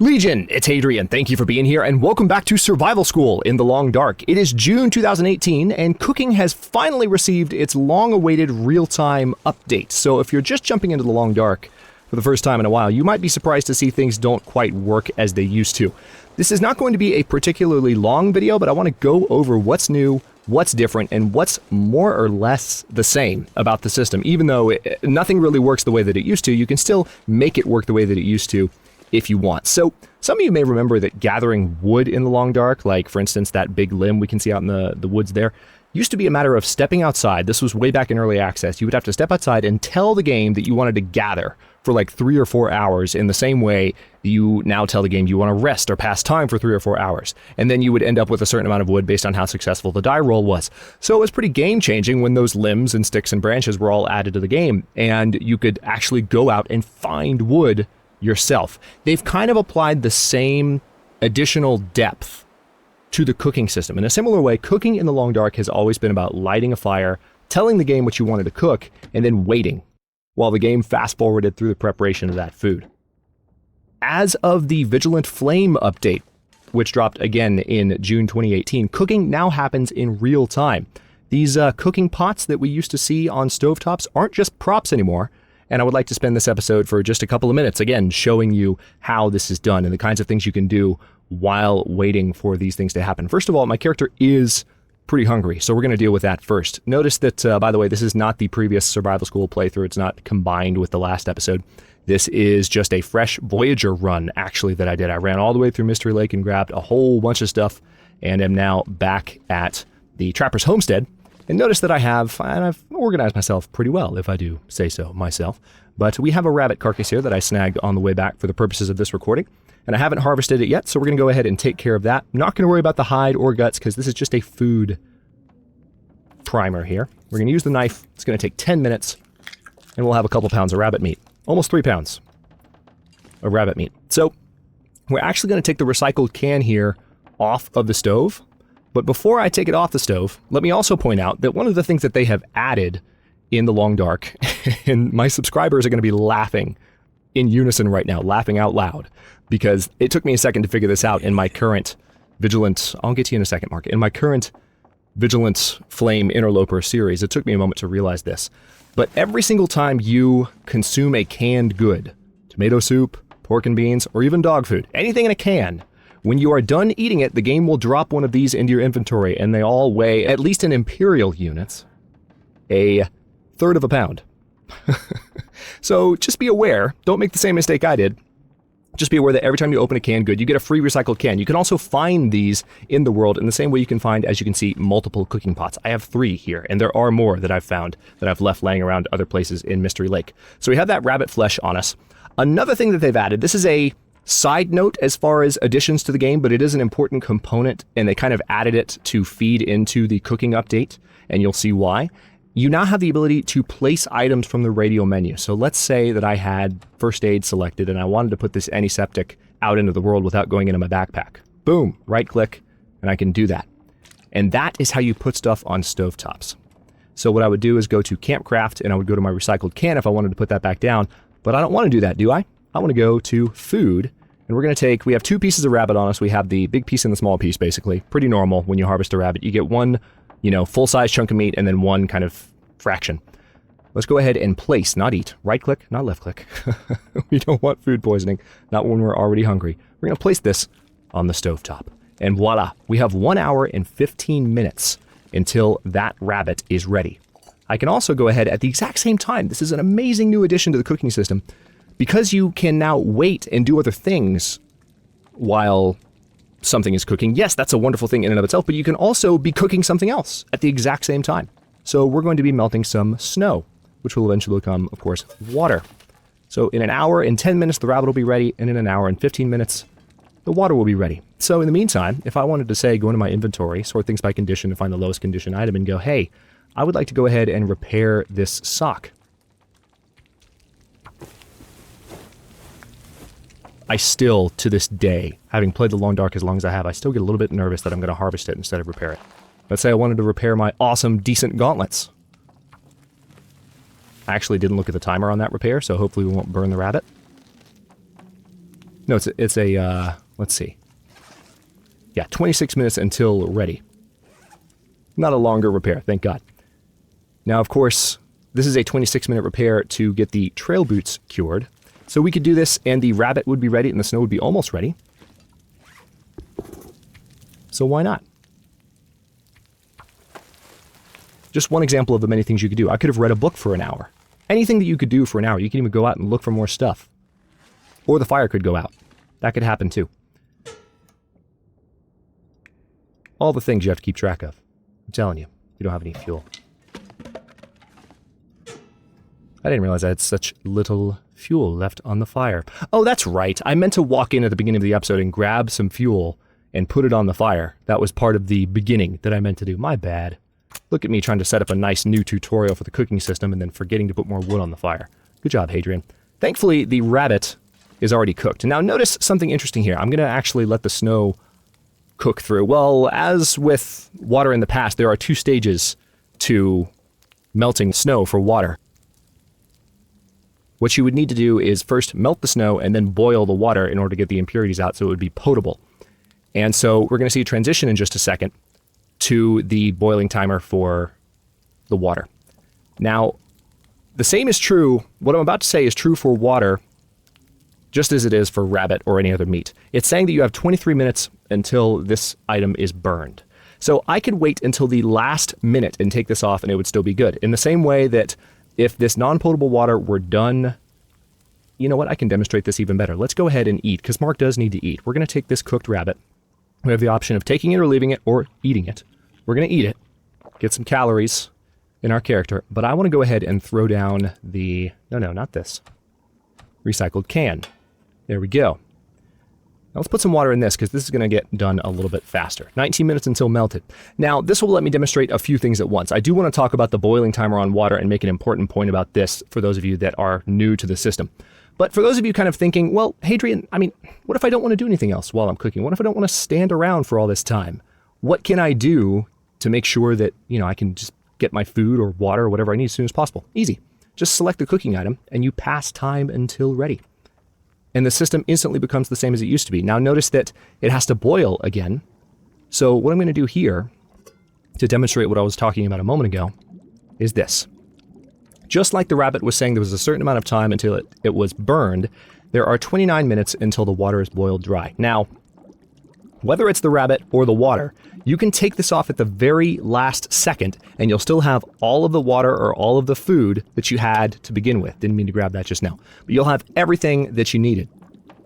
Legion, it's Hadrian. Thank you for being here, and welcome back to Survival School in the Long Dark. It is June 2018, and cooking has finally received its long-awaited real-time update. So if you're just jumping into the Long Dark for the first time in a while, you might be surprised to see things don't quite work as they used to. This is not going to be a particularly long video, but I want to go over what's new, what's different, and what's more or less the same about the system. Even though nothing really works the way that it used to, you can still make it work the way that it used to if you want. So some of you may remember that gathering wood in the Long Dark, like for instance that big limb we can see out in the woods there, used to be a matter of stepping outside. This was way back in early access. You would have to step outside and tell the game that you wanted to gather for like 3 or 4 hours in the same way you now tell the game you want to rest or pass time for 3 or 4 hours. And then you would end up with a certain amount of wood based on how successful the die roll was. So it was pretty game changing when those limbs and sticks and branches were all added to the game and you could actually go out and find wood yourself. They've kind of applied the same additional depth to the cooking system. In a similar way, cooking in the Long Dark has always been about lighting a fire, telling the game what you wanted to cook, and then waiting while the game fast-forwarded through the preparation of that food. As of the Vigilant Flame update, which dropped again in June 2018, cooking now happens in real time. These cooking pots that we used to see on stovetops aren't just props anymore. And I would like to spend this episode for just a couple of minutes, again, showing you how this is done and the kinds of things you can do while waiting for these things to happen. First of all, my character is pretty hungry, so we're going to deal with that first. Notice that, by the way, this is not the previous Survival School playthrough. It's not combined with the last episode. This is just a fresh Voyager run, actually, that I did. I ran all the way through Mystery Lake and grabbed a whole bunch of stuff and am now back at the Trapper's Homestead. And notice that I've organized myself pretty well, if I do say so myself. But we have a rabbit carcass here that I snagged on the way back for the purposes of this recording. And I haven't harvested it yet, so we're going to go ahead and take care of that. Not going to worry about the hide or guts, because this is just a food primer here. We're going to use the knife. It's going to take 10 minutes, and we'll have a couple pounds of rabbit meat. Almost 3 pounds of rabbit meat. So we're actually going to take the recycled can here off of the stove. But before I take it off the stove, let me also point out that one of the things that they have added in the Long Dark, and my subscribers are going to be laughing in unison right now, laughing out loud, because it took me a second to figure this out in my current Vigilant, I'll get to you in a second, Mark, in my current Vigilant Flame Interloper series, it took me a moment to realize this. But every single time you consume a canned good, tomato soup, pork and beans, or even dog food, anything in a can, when you are done eating it, the game will drop one of these into your inventory, and they all weigh, at least in imperial units, a third of a pound. So just be aware, don't make the same mistake I did. Just be aware that every time you open a canned good, you get a free recycled can. You can also find these in the world in the same way you can find, as you can see, multiple cooking pots. I have 3 here, and there are more that I've found that I've left laying around other places in Mystery Lake. So we have that rabbit flesh on us. Another thing that they've added, this is a side note as far as additions to the game, but it is an important component, and they kind of added it to feed into the cooking update, and you'll see why. You now have the ability to place items from the radio menu. So let's say that I had first aid selected, and I wanted to put this antiseptic out into the world without going into my backpack. Boom, right click, and I can do that. And that is how you put stuff on stovetops. So what I would do is go to Campcraft, and I would go to my recycled can if I wanted to put that back down, but I don't want to do that, do I? I want to go to food, and we're going to we have 2 pieces of rabbit on us. We have the big piece and the small piece, basically. Pretty normal when you harvest a rabbit. You get one, full-size chunk of meat and then one kind of fraction. Let's go ahead and place, not eat. Right-click, not left-click. We don't want food poisoning, not when we're already hungry. We're going to place this on the stovetop. And voila, we have 1 hour and 15 minutes until that rabbit is ready. I can also go ahead at the exact same time. This is an amazing new addition to the cooking system. Because you can now wait and do other things while something is cooking. Yes, that's a wonderful thing in and of itself, but you can also be cooking something else at the exact same time. So we're going to be melting some snow, which will eventually become, of course, water. So in an hour and 10 minutes, the rabbit will be ready, and in an hour and 15 minutes, the water will be ready. So in the meantime, if I wanted to, say, go into my inventory, sort things by condition, and find the lowest condition item, and go, hey, I would like to go ahead and repair this sock. I still, to this day, having played the Long Dark as long as I have, I still get a little bit nervous that I'm going to harvest it instead of repair it. Let's say I wanted to repair my awesome, decent gauntlets. I actually didn't look at the timer on that repair, so hopefully we won't burn the rabbit. No, it's a let's see. Yeah, 26 minutes until ready. Not a longer repair, thank God. Now, of course, this is a 26-minute repair to get the trail boots cured. So we could do this, and the rabbit would be ready, and the snow would be almost ready. So why not? Just one example of the many things you could do. I could have read a book for an hour. Anything that you could do for an hour. You can even go out and look for more stuff. Or the fire could go out. That could happen too. All the things you have to keep track of. I'm telling you, you don't have any fuel. I didn't realize I had such little fuel left on the fire. Oh, that's right. I meant to walk in at the beginning of the episode and grab some fuel and put it on the fire. That was part of the beginning that I meant to do. My bad. Look at me trying to set up a nice new tutorial for the cooking system and then forgetting to put more wood on the fire. Good job, Hadrian. Thankfully, the rabbit is already cooked. Now, notice something interesting here. I'm going to actually let the snow cook through. Well, as with water in the past, there are two stages to melting snow for water. What you would need to do is first melt the snow and then boil the water in order to get the impurities out so it would be potable. And so we're going to see a transition in just a second to the boiling timer for the water. Now, the same is true, what I'm about to say is true for water just as it is for rabbit or any other meat. It's saying that you have 23 minutes until this item is burned. So I could wait until the last minute and take this off and it would still be good. In the same way that if this non-potable water were done, you know what, I can demonstrate this even better. Let's go ahead and eat, because Mark does need to eat. We're going to take this cooked rabbit. We have the option of taking it or leaving it or eating it. We're going to eat it, get some calories in our character, but I want to go ahead and throw down the, no, not this, recycled can. There we go. Now let's put some water in this because this is going to get done a little bit faster. 19 minutes until melted. Now this will let me demonstrate a few things at once. I do want to talk about the boiling timer on water and make an important point about this for those of you that are new to the system. But for those of you kind of thinking, well, Hadrian, I mean, what if I don't want to do anything else while I'm cooking? What if I don't want to stand around for all this time? What can I do to make sure that, you know, I can just get my food or water or whatever I need as soon as possible? Easy. Just select the cooking item and you pass time until ready. And the system instantly becomes the same as it used to be. Now notice that it has to boil again. So what I'm going to do here to demonstrate what I was talking about a moment ago is this. Just like the rabbit was saying there was a certain amount of time until it was burned, there are 29 minutes until the water is boiled dry. Now, whether it's the rabbit or the water, you can take this off at the very last second and you'll still have all of the water or all of the food that you had to begin with. Didn't mean to grab that just now. But you'll have everything that you needed.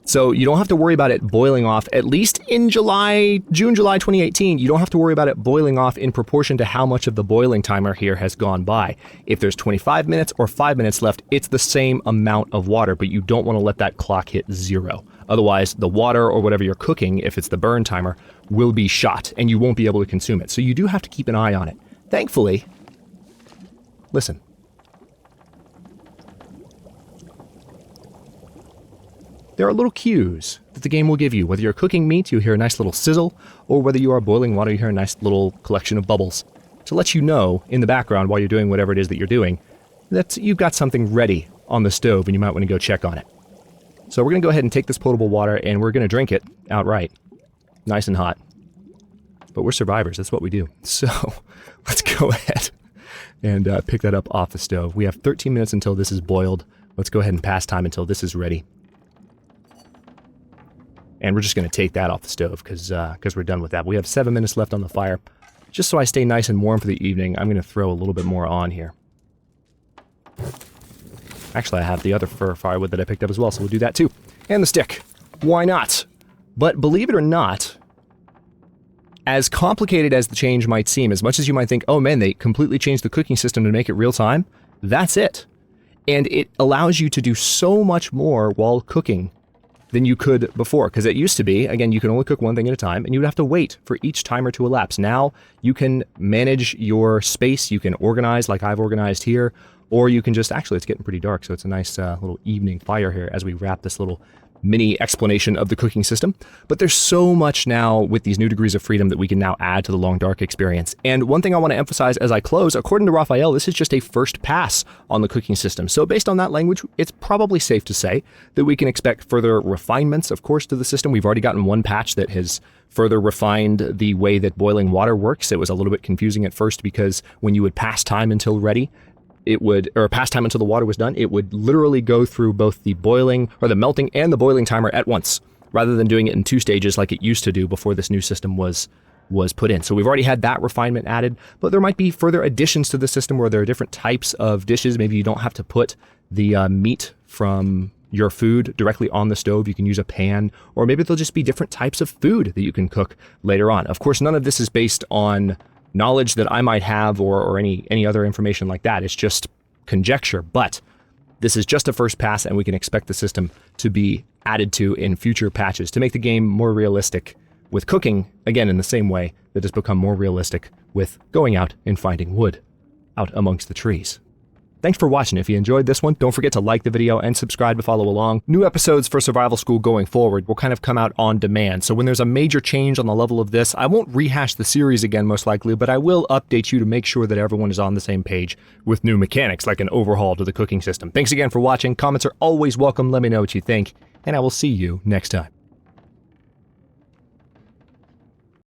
So you don't have to worry about it boiling off, at least in June, July 2018, you don't have to worry about it boiling off in proportion to how much of the boiling timer here has gone by. If there's 25 minutes or 5 minutes left, it's the same amount of water, but you don't want to let that clock hit 0. Otherwise, the water or whatever you're cooking, if it's the burn timer, will be shot and you won't be able to consume it. So you do have to keep an eye on it. Thankfully, listen. There are little cues that the game will give you. Whether you're cooking meat, you hear a nice little sizzle, or whether you are boiling water, you hear a nice little collection of bubbles to let you know in the background while you're doing whatever it is that you're doing that you've got something ready on the stove and you might want to go check on it. So we're going to go ahead and take this potable water and we're going to drink it outright. Nice and hot. But we're survivors. That's what we do. So let's go ahead and pick that up off the stove. We have 13 minutes until this is boiled. Let's go ahead and pass time until this is ready. And we're just going to take that off the stove because we're done with that. We have 7 minutes left on the fire. Just so I stay nice and warm for the evening, I'm going to throw a little bit more on here. Actually, I have the other fir firewood that I picked up as well, so we'll do that too. And the stick. Why not? But believe it or not, as complicated as the change might seem, as much as you might think, oh man, they completely changed the cooking system to make it real time, that's it. And it allows you to do so much more while cooking than you could before, because it used to be, again, you can only cook one thing at a time, and you would have to wait for each timer to elapse. Now, you can manage your space, you can organize like I've organized here, or you can just, actually, it's getting pretty dark, so it's a nice little evening fire here as we wrap this little mini explanation of the cooking system, but there's so much now with these new degrees of freedom that we can now add to the Long Dark experience. And one thing I want to emphasize as I close, according to Raphael, this is just a first pass on the cooking system. So based on that language, it's probably safe to say that we can expect further refinements, of course, to the system. We've already gotten one patch that has further refined the way that boiling water works. It was a little bit confusing at first because when you would pass time until ready, pass time until the water was done, it would literally go through both the boiling or the melting and the boiling timer at once, rather than doing it in 2 stages like it used to do before this new system was put in. So we've already had that refinement added, but there might be further additions to the system where there are different types of dishes. Maybe you don't have to put the meat from your food directly on the stove. You can use a pan, or maybe there'll just be different types of food that you can cook later on. Of course, none of this is based on knowledge that I might have or any other information like that. It's just conjecture, but this is just a first pass, and we can expect the system to be added to in future patches to make the game more realistic with cooking, again, in the same way that it's become more realistic with going out and finding wood out amongst the trees. Thanks for watching. If you enjoyed this one, don't forget to like the video and subscribe to follow along. New episodes for Survival School going forward will kind of come out on demand. So when there's a major change on the level of this, I won't rehash the series again most likely, but I will update you to make sure that everyone is on the same page with new mechanics like an overhaul to the cooking system. Thanks again for watching. Comments are always welcome. Let me know what you think, and I will see you next time.